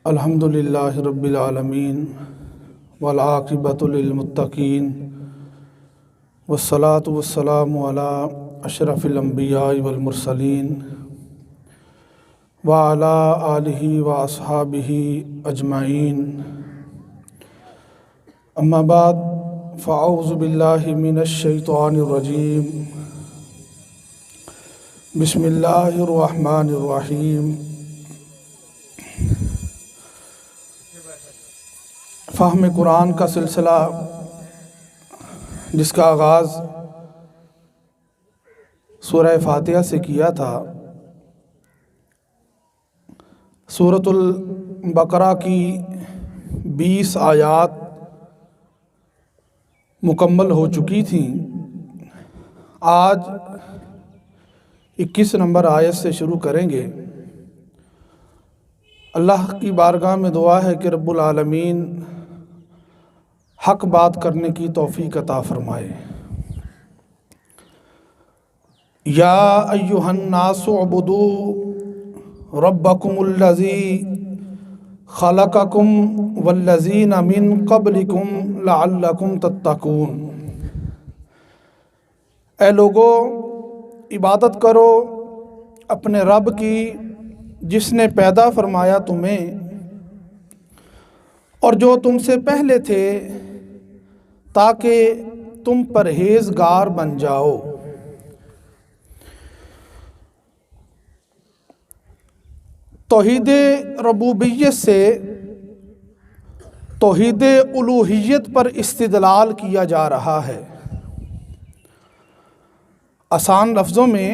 الحمد للہ رب العالمین والعاقبۃ للمتقین والصلاة والسلام علی اشرف الانبیاء والمرسلین وعلی آلہ واصحابہ اجمعین اما بعد فاعوذ باللہ من الشیطان الرجیم بسم اللہ الرحمن الرحیم فہم قرآن کا سلسلہ جس کا آغاز سورہ فاتحہ سے کیا تھا، سورۃ البقرہ کی 20 آیات مکمل ہو چکی تھیں۔ آج 21 نمبر آیت سے شروع کریں گے۔ اللہ کی بارگاہ میں دعا ہے کہ رب العالمین حق بات کرنے کی توفیق عطا فرمائے۔ یا ایھا الناس اعبدوا ربکم الذی خلقکم والذین من قبلکم لعلکم تتقون۔ اے لوگو، عبادت کرو اپنے رب کی جس نے پیدا فرمایا تمہیں اور جو تم سے پہلے تھے، تاکہ تم پرہیزگار بن جاؤ۔ توحید ربوبیت سے توحید الوہیت پر استدلال کیا جا رہا ہے۔ آسان لفظوں میں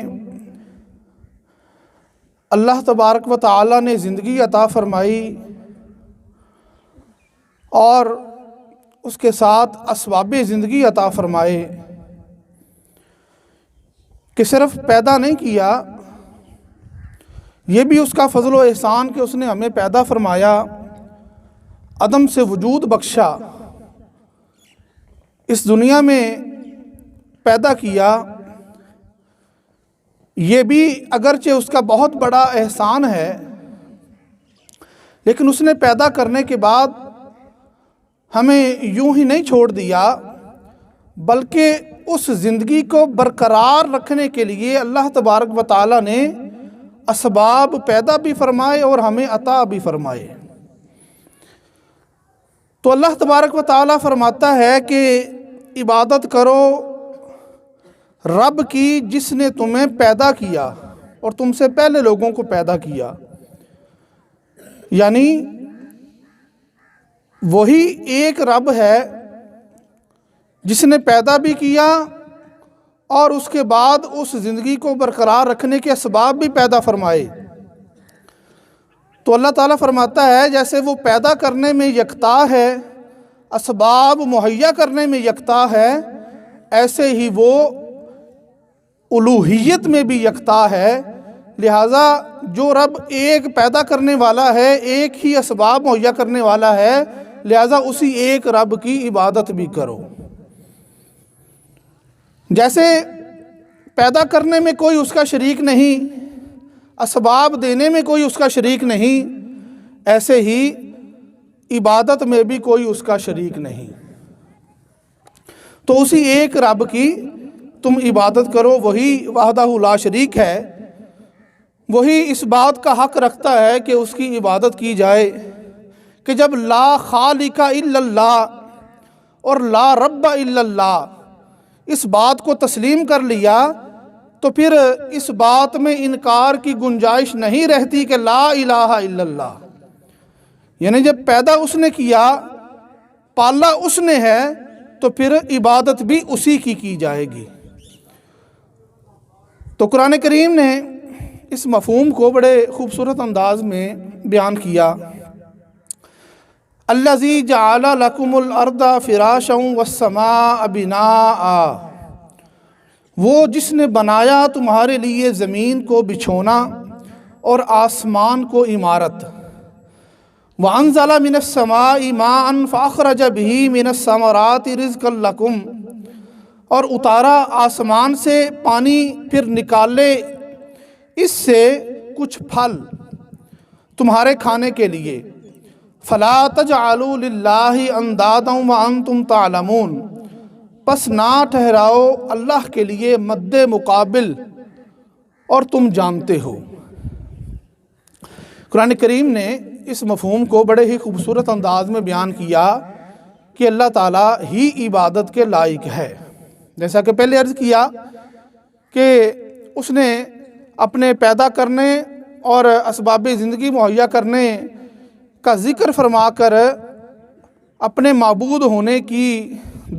اللہ تبارک و تعالی نے زندگی عطا فرمائی اور اس کے ساتھ اسباب زندگی عطا فرمائے کہ صرف پیدا نہیں کیا، یہ بھی اس کا فضل و احسان کہ اس نے ہمیں پیدا فرمایا، عدم سے وجود بخشا، اس دنیا میں پیدا کیا۔ یہ بھی اگرچہ اس کا بہت بڑا احسان ہے، لیکن اس نے پیدا کرنے کے بعد ہمیں یوں ہی نہیں چھوڑ دیا، بلکہ اس زندگی کو برقرار رکھنے کے لیے اللہ تبارک و تعالی نے اسباب پیدا بھی فرمائے اور ہمیں عطا بھی فرمائے۔ تو اللہ تبارک و تعالی فرماتا ہے کہ عبادت کرو رب کی جس نے تمہیں پیدا کیا اور تم سے پہلے لوگوں کو پیدا کیا، یعنی وہی ایک رب ہے جس نے پیدا بھی کیا اور اس کے بعد اس زندگی کو برقرار رکھنے کے اسباب بھی پیدا فرمائے۔ تو اللہ تعالیٰ فرماتا ہے جیسے وہ پیدا کرنے میں یکتا ہے، اسباب مہیا کرنے میں یکتا ہے، ایسے ہی وہ الوہیت میں بھی یکتا ہے۔ لہٰذا جو رب ایک پیدا کرنے والا ہے، ایک ہی اسباب مہیا کرنے والا ہے، لہٰذا اسی ایک رب کی عبادت بھی کرو۔ جیسے پیدا کرنے میں کوئی اس کا شریک نہیں، اسباب دینے میں کوئی اس کا شریک نہیں، ایسے ہی عبادت میں بھی کوئی اس کا شریک نہیں۔ تو اسی ایک رب کی تم عبادت کرو، وہی وحدہ لا شریک ہے، وہی اس بات کا حق رکھتا ہے کہ اس کی عبادت کی جائے کہ جب لا خالق الا اللہ اور لا رب الا اللہ اس بات کو تسلیم کر لیا تو پھر اس بات میں انکار کی گنجائش نہیں رہتی کہ لا الہ الا اللہ، یعنی جب پیدا اس نے کیا، پالا اس نے ہے، تو پھر عبادت بھی اسی کی جائے گی۔ تو قرآن کریم نے اس مفہوم کو بڑے خوبصورت انداز میں بیان کیا۔ الذی جعل لکم الارض فراشا والسماء بناء، وہ جس نے بنایا تمہارے لیے زمین کو بچھونا اور آسمان کو عمارت۔ وانزل من السماء ماء فاخرج به من الثمرات رزقا لکم، اور اتارا آسمان سے پانی، پھر نکالے اس سے کچھ پھل تمہارے کھانے کے لیے۔ فلا تجعلوا للہ اندادا وانتم تعلمون، پس نہ ٹھہراؤ اللہ کے لیے مد مقابل اور تم جانتے ہو۔ قرآن کریم نے اس مفہوم کو بڑے ہی خوبصورت انداز میں بیان کیا کہ اللہ تعالیٰ ہی عبادت کے لائق ہے۔ جیسا کہ پہلے عرض کیا کہ اس نے اپنے پیدا کرنے اور اسباب زندگی مہیا کرنے کا ذکر فرما کر اپنے معبود ہونے کی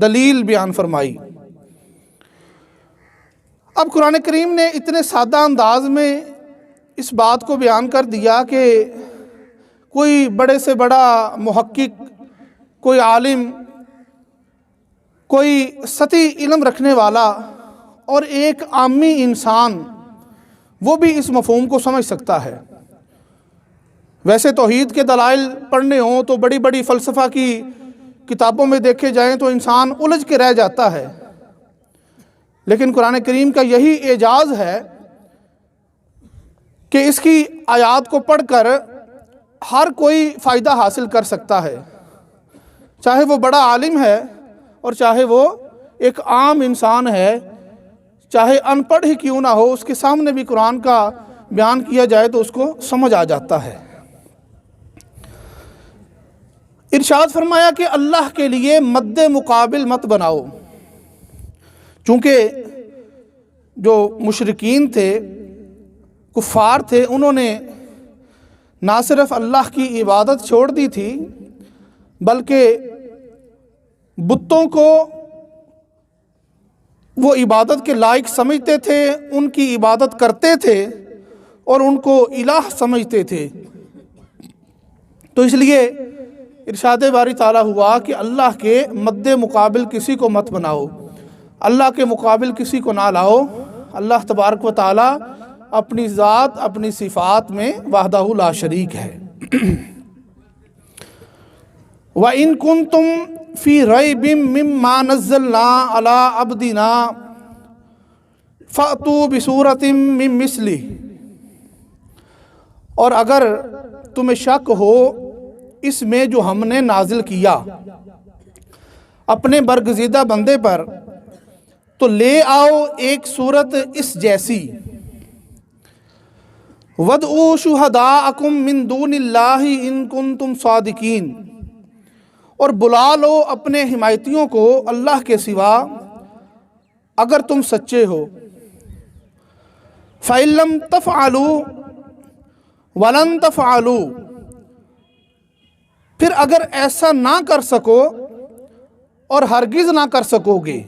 دلیل بیان فرمائی۔ اب قرآن کریم نے اتنے سادہ انداز میں اس بات کو بیان کر دیا کہ کوئی بڑے سے بڑا محقق، کوئی عالم، کوئی سطحی علم رکھنے والا اور ایک عامی انسان وہ بھی اس مفہوم کو سمجھ سکتا ہے۔ ویسے توحید کے دلائل پڑھنے ہوں تو بڑی بڑی فلسفہ کی کتابوں میں دیکھے جائیں تو انسان الجھ کے رہ جاتا ہے، لیکن قرآن کریم کا یہی اعجاز ہے کہ اس کی آیات کو پڑھ کر ہر کوئی فائدہ حاصل کر سکتا ہے، چاہے وہ بڑا عالم ہے اور چاہے وہ ایک عام انسان ہے، چاہے ان پڑھ ہی کیوں نہ ہو، اس کے سامنے بھی قرآن کا بیان کیا جائے تو اس کو سمجھ آ جاتا ہے۔ ارشاد فرمایا کہ اللہ کے لیے مد مقابل مت بناؤ، چونکہ جو مشرکین تھے، کفار تھے، انہوں نے نہ صرف اللہ کی عبادت چھوڑ دی تھی بلکہ بتوں کو وہ عبادت کے لائق سمجھتے تھے، ان کی عبادت کرتے تھے اور ان کو الہ سمجھتے تھے۔ تو اس لیے ارشاد باری تعالیٰ ہوا کہ اللہ کے مد مقابل کسی کو مت بناؤ، اللہ کے مقابل کسی کو نہ لاؤ۔ اللہ تبارک و تعالیٰ اپنی ذات، اپنی صفات میں وحدہ لا شریک ہے۔ وَإِن كُنتُمْ فِي رَيْبٍ مِّمَّا نَزَّلْنَا عَلَىٰ عَبْدِنَا فَأْتُوا بِسُورَةٍ مِّن مِّثْلِهِ، اور اگر تمہیں شک ہو اس میں جو ہم نے نازل کیا اپنے برگزیدہ بندے پر، تو لے آؤ ایک صورت اس جیسی۔ وَادْعُوا شُهَدَاءَكُم مِّن دُونِ اللَّهِ إِن كُنتُمْ صَادِقِينَ، اور بلا لو اپنے حمایتیوں کو اللہ کے سوا اگر تم سچے ہو۔ فَإِن لَّمْ تَفْعَلُوا وَلَن تَفْعَلُوا، پھر اگر ایسا نہ کر سکو اور ہرگز نہ کر سکو گے،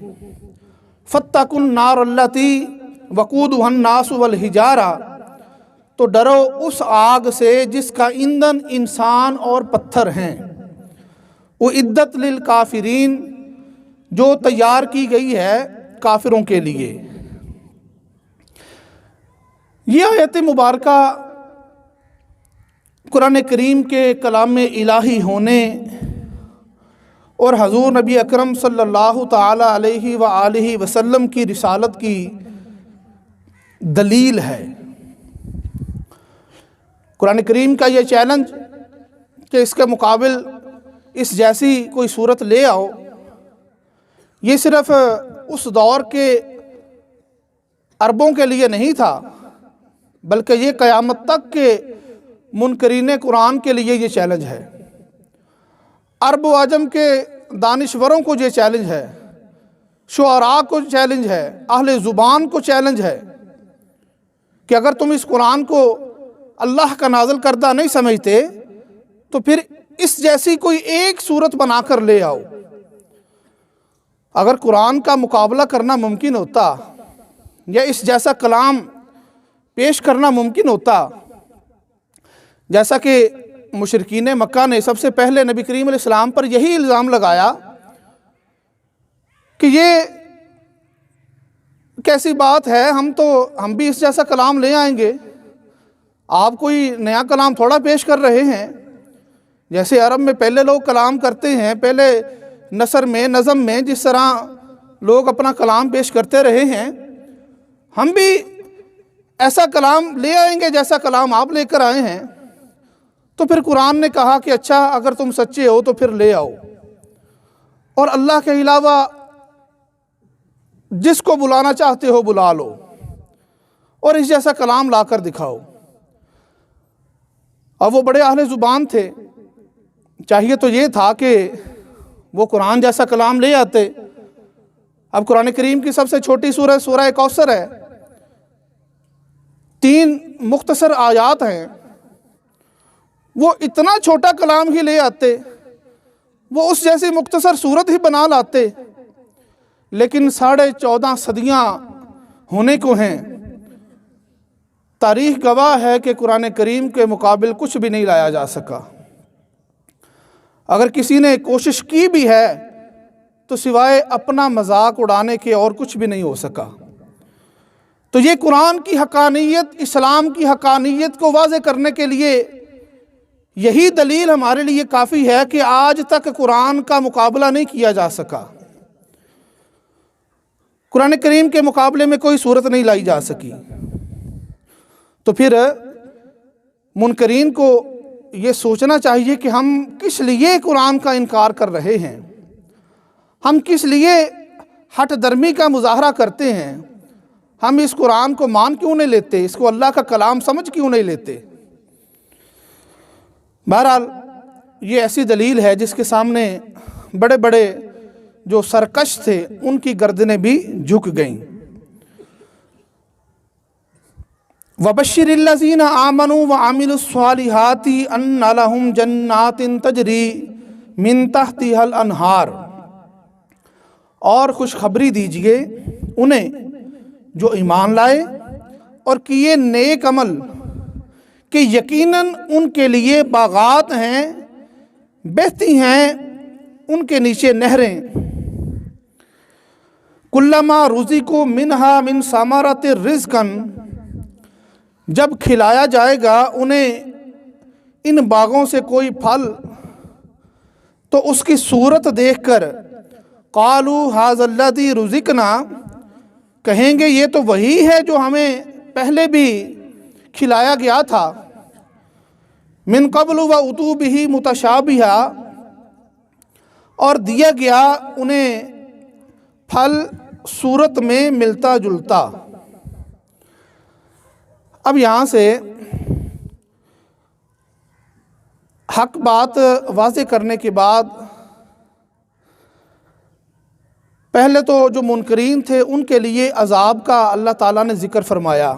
فَاتَّقُوا النَّارَ الَّتِي وَقُودُهَا النَّاسُ وَالْحِجَارَةُ، تو ڈرو اس آگ سے جس کا ایندھن انسان اور پتھر ہیں، اُعِدَّتْ لِلْکَافِرِین، جو تیار کی گئی ہے کافروں کے لیے۔ یہ آیت مبارکہ قرآن کریم کے کلام الہی ہونے اور حضور نبی اکرم صلی اللہ تعالی علیہ وآلہ وسلم کی رسالت کی دلیل ہے۔ قرآن کریم کا یہ چیلنج کہ اس کے مقابل اس جیسی کوئی صورت لے آؤ، یہ صرف اس دور کے عربوں کے لیے نہیں تھا، بلکہ یہ قیامت تک کے منکرین قرآن کے لیے یہ چیلنج ہے۔ عرب و عجم کے دانشوروں کو یہ چیلنج ہے، شعراء کو چیلنج ہے، اہل زبان کو چیلنج ہے کہ اگر تم اس قرآن کو اللہ کا نازل کردہ نہیں سمجھتے تو پھر اس جیسی کوئی ایک صورت بنا کر لے آؤ۔ اگر قرآن کا مقابلہ کرنا ممکن ہوتا یا اس جیسا کلام پیش کرنا ممکن ہوتا، جیسا کہ مشرکین مکہ نے سب سے پہلے نبی کریم علیہ السلام پر یہی الزام لگایا کہ یہ کیسی بات ہے، ہم بھی اس جیسا کلام لے آئیں گے، آپ کوئی نیا کلام تھوڑا پیش کر رہے ہیں۔ جیسے عرب میں پہلے لوگ کلام کرتے ہیں، پہلے نثر میں، نظم میں جس طرح لوگ اپنا کلام پیش کرتے رہے ہیں، ہم بھی ایسا کلام لے آئیں گے جیسا کلام آپ لے کر آئے ہیں۔ تو پھر قرآن نے کہا کہ اچھا اگر تم سچے ہو تو پھر لے آؤ، اور اللہ کے علاوہ جس کو بلانا چاہتے ہو بلا لو اور اس جیسا کلام لا کر دکھاؤ۔ اب وہ بڑے اہل زبان تھے، چاہیے تو یہ تھا کہ وہ قرآن جیسا کلام لے آتے۔ اب قرآن کریم کی سب سے چھوٹی سورہ سورہ کوثر ہے، 3 مختصر آیات ہیں، وہ اتنا چھوٹا کلام ہی لے آتے، وہ اس جیسی مختصر صورت ہی بنا لاتے، لیکن 14.5 صدیاں ہونے کو ہیں، تاریخ گواہ ہے کہ قرآن کریم کے مقابل کچھ بھی نہیں لایا جا سکا۔ اگر کسی نے کوشش کی بھی ہے تو سوائے اپنا مذاق اڑانے کے اور کچھ بھی نہیں ہو سکا۔ تو یہ قرآن کی حقانیت، اسلام کی حقانیت کو واضح کرنے کے لیے یہی دلیل ہمارے لیے کافی ہے کہ آج تک قرآن کا مقابلہ نہیں کیا جا سکا۔ قرآن کریم کے مقابلے میں کوئی صورت نہیں لائی جا سکی۔ تو پھر منکرین کو یہ سوچنا چاہیے کہ ہم کس لیے قرآن کا انکار کر رہے ہیں، ہم کس لیے ہٹ درمی کا مظاہرہ کرتے ہیں، ہم اس قرآن کو مان کیوں نہیں لیتے، اس کو اللہ کا کلام سمجھ کیوں نہیں لیتے۔ بہرحال یہ ایسی دلیل ہے جس کے سامنے بڑے بڑے جو سرکش تھے ان کی گردنیں بھی جھک گئیں۔ وَبَشِّرِ الَّذِينَ آمَنُوا وَعَمِلُوا الصَّالِحَاتِ أَنَّ لَهُمْ جَنَّاتٍ تَجْرِي مِن تَحْتِهَا الْأَنْهَارُ، اور خوشخبری دیجئے انہیں جو ایمان لائے اور کیے نیک عمل کہ یقیناً ان کے لیے باغات ہیں، بہتی ہیں ان کے نیچے نہریں۔ کلما رزقوا منہا من ثمرۃ رزقا، جب کھلایا جائے گا انہیں ان باغوں سے کوئی پھل تو اس کی صورت دیکھ کر قالوا ھذا الذی رزقنا، کہیں گے یہ تو وہی ہے جو ہمیں پہلے بھی کھلایا گیا تھا۔ من قبل واتوا بہ متشابہا، اور دیا گیا انہیں پھل صورت میں ملتا جلتا۔ اب یہاں سے حق بات واضح کرنے کے بعد پہلے تو جو منکرین تھے ان کے لیے عذاب کا اللہ تعالیٰ نے ذکر فرمایا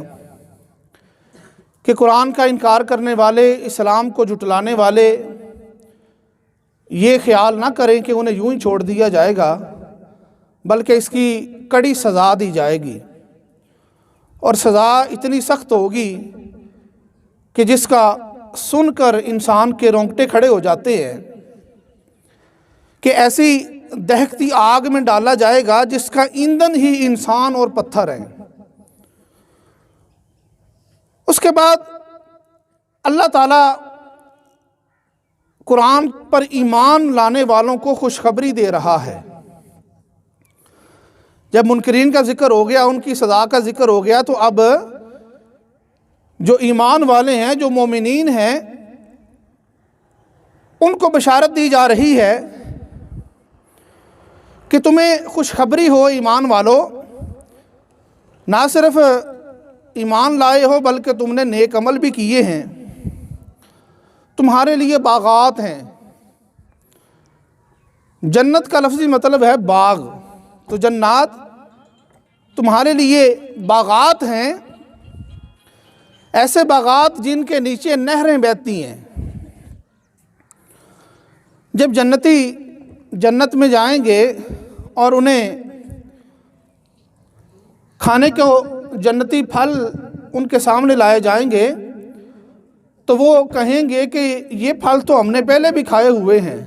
کہ قرآن کا انکار کرنے والے، اسلام کو جھٹلانے والے یہ خیال نہ کریں کہ انہیں یوں ہی چھوڑ دیا جائے گا، بلکہ اس کی کڑی سزا دی جائے گی، اور سزا اتنی سخت ہوگی کہ جس کا سن کر انسان کے رونگٹے کھڑے ہو جاتے ہیں، کہ ایسی دہکتی آگ میں ڈالا جائے گا جس کا ایندھن ہی انسان اور پتھر ہے۔ اس کے بعد اللہ تعالیٰ قرآن پر ایمان لانے والوں کو خوشخبری دے رہا ہے۔ جب منکرین کا ذکر ہو گیا، ان کی سزا کا ذکر ہو گیا، تو اب جو ایمان والے ہیں، جو مومنین ہیں، ان کو بشارت دی جا رہی ہے کہ تمہیں خوشخبری ہو ایمان والو، نہ صرف ایمان لائے ہو بلکہ تم نے نیک عمل بھی کیے ہیں، تمہارے لیے باغات ہیں۔ جنت کا لفظی مطلب ہے باغ، تو جنات تمہارے لیے باغات ہیں، ایسے باغات جن کے نیچے نہریں بہتی ہیں۔ جب جنتی جنت میں جائیں گے اور انہیں کھانے کو جنتی پھل ان کے سامنے لائے جائیں گے تو وہ کہیں گے کہ یہ پھل تو ہم نے پہلے بھی کھائے ہوئے ہیں۔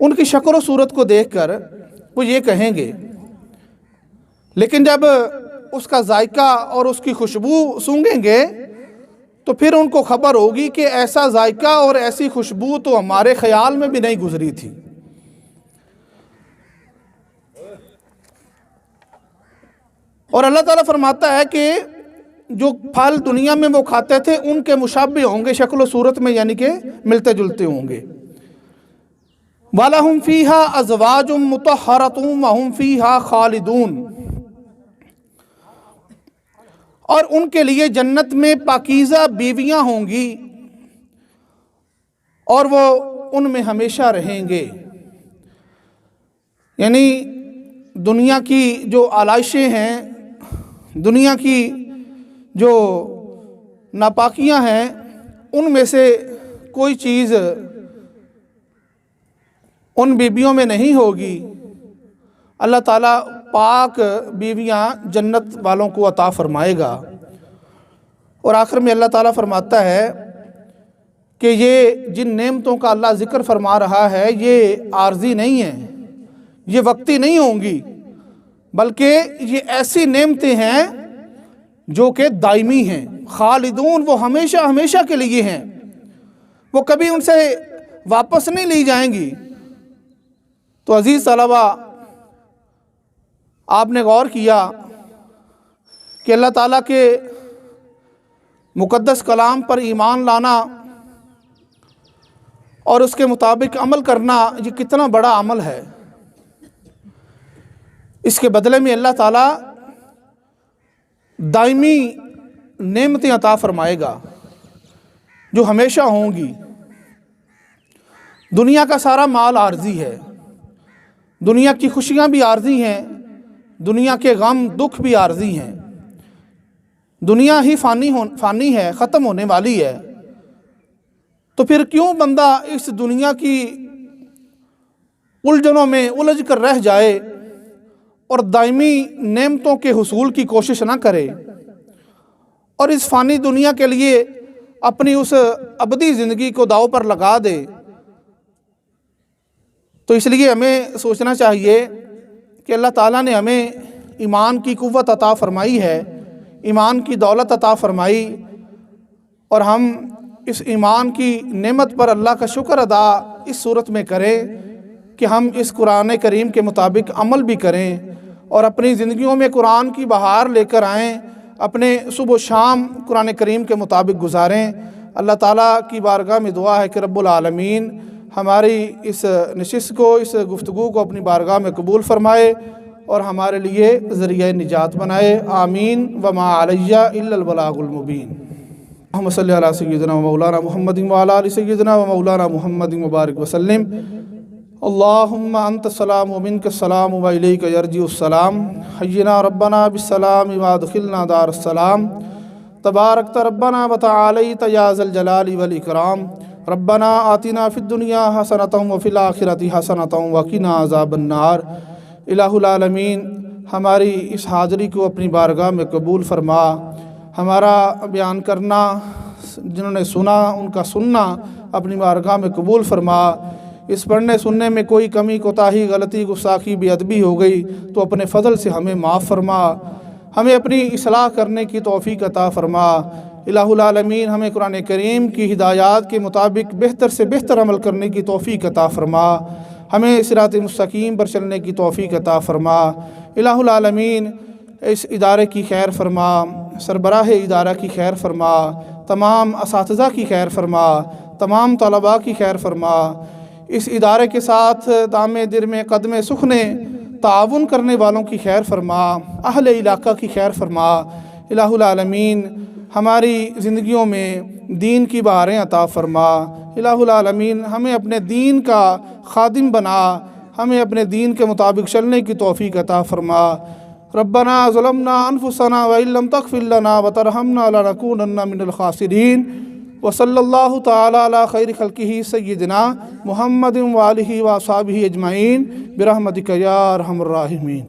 ان کی شکل و صورت کو دیکھ کر وہ یہ کہیں گے، لیکن جب اس کا ذائقہ اور اس کی خوشبو سونگھیں گے تو پھر ان کو خبر ہوگی کہ ایسا ذائقہ اور ایسی خوشبو تو ہمارے خیال میں بھی نہیں گزری تھی۔ اور اللہ تعالیٰ فرماتا ہے کہ جو پھل دنیا میں وہ کھاتے تھے ان کے مشابہ ہوں گے شکل و صورت میں، یعنی کہ ملتے جلتے ہوں گے۔ وَلَهُمْ فِيهَا أَزْوَاجٌ مُطَهَّرَةٌ وَهُمْ فِيهَا خَالِدُونَ، اور ان کے لیے جنت میں پاکیزہ بیویاں ہوں گی اور وہ ان میں ہمیشہ رہیں گے۔ یعنی دنیا کی جو آلائشیں ہیں، دنیا کی جو ناپاکیاں ہیں، ان میں سے کوئی چیز ان بیویوں میں نہیں ہوگی۔ اللہ تعالیٰ پاک بیویاں جنت والوں کو عطا فرمائے گا۔ اور آخر میں اللہ تعالیٰ فرماتا ہے کہ یہ جن نعمتوں کا اللہ ذکر فرما رہا ہے یہ عارضی نہیں ہیں، یہ وقتی نہیں ہوں گی، بلکہ یہ ایسی نعمتیں ہیں جو کہ دائمی ہیں۔ خالدون، وہ ہمیشہ ہمیشہ کے لیے ہیں، وہ کبھی ان سے واپس نہیں لی جائیں گی۔ تو عزیز طلبہ، آپ نے غور کیا کہ اللہ تعالیٰ کے مقدس کلام پر ایمان لانا اور اس کے مطابق عمل کرنا یہ کتنا بڑا عمل ہے۔ اس کے بدلے میں اللہ تعالیٰ دائمی نعمتیں عطا فرمائے گا جو ہمیشہ ہوں گی۔ دنیا کا سارا مال عارضی ہے، دنیا کی خوشیاں بھی عارضی ہیں، دنیا کے غم دکھ بھی عارضی ہیں۔ دنیا ہی فانی ہے، ختم ہونے والی ہے۔ تو پھر کیوں بندہ اس دنیا کی الجھنوں میں الجھ کر رہ جائے اور دائمی نعمتوں کے حصول کی کوشش نہ کرے اور اس فانی دنیا کے لیے اپنی اس ابدی زندگی کو داؤ پر لگا دے؟ تو اس لیے ہمیں سوچنا چاہیے کہ اللہ تعالیٰ نے ہمیں ایمان کی قوت عطا فرمائی ہے، ایمان کی دولت عطا فرمائی، اور ہم اس ایمان کی نعمت پر اللہ کا شکر ادا اس صورت میں کریں کہ ہم اس قرآن کریم کے مطابق عمل بھی کریں اور اپنی زندگیوں میں قرآن کی بہار لے کر آئیں، اپنے صبح و شام قرآن کریم کے مطابق گزاریں۔ اللہ تعالیٰ کی بارگاہ میں دعا ہے کہ رب العالمین ہماری اس نشست کو، اس گفتگو کو اپنی بارگاہ میں قبول فرمائے اور ہمارے لیے ذریعہ نجات بنائے۔ آمین۔ وما علیہ الا البلاغ المبین۔ اللہم صلی علی سیدنا و مولانا محمد وعلی آل سیدنا و مولانا محمد مبارک وسلم۔ اللہم انت السلام و منک السلام و الیک یرجع السلام، حینا ربنا بالسلام وادخلنا دار السلام، تبارکت ربنا وتعالیت یا ذا الجلال والاکرام، ربنا آتنا فی الدنیا حسنۃ وفی الآخرۃ حسنۃ وقنا عذاب النار۔ الہ العالمین ہماری اس حاضری کو اپنی بارگاہ میں قبول فرما، ہمارا بیان کرنا، جنہوں نے سنا ان کا سننا اپنی بارگاہ میں قبول فرما۔ اس پڑھنے سننے میں کوئی کمی کوتاہی غلطی گستاخی بے ادبی ہو گئی تو اپنے فضل سے ہمیں معاف فرما، ہمیں اپنی اصلاح کرنے کی توفیق عطا فرما۔ الہ العالمین ہمیں قرآن کریم کی ہدایات کے مطابق بہتر سے بہتر عمل کرنے کی توفیق عطا فرما، ہمیں صراط مستقیم پر چلنے کی توفیق عطا فرما۔ الہ العالمین اس ادارے کی خیر فرما، سربراہ ادارہ کی خیر فرما، تمام اساتذہ کی خیر فرما، تمام طلباء کی خیر فرما، اس ادارے کے ساتھ دامے درمے قدمے سکھنے تعاون کرنے والوں کی خیر فرما، اہل علاقہ کی خیر فرما۔ الہ العالمین ہماری زندگیوں میں دین کی بہاریں عطا فرما۔ الہ العالمین ہمیں اپنے دین کا خادم بنا، ہمیں اپنے دین کے مطابق چلنے کی توفیق عطا فرما۔ ربنا ظلمنا انفسنا وان لم تغفر لنا وترحمنا لنکونن من الخاسرین۔ وصلی اللہ تعالی علی خیر خلقہ سیدنا محمد وآلہ واصحابہ اجمعین برحمتک یا ارحم الراحمین۔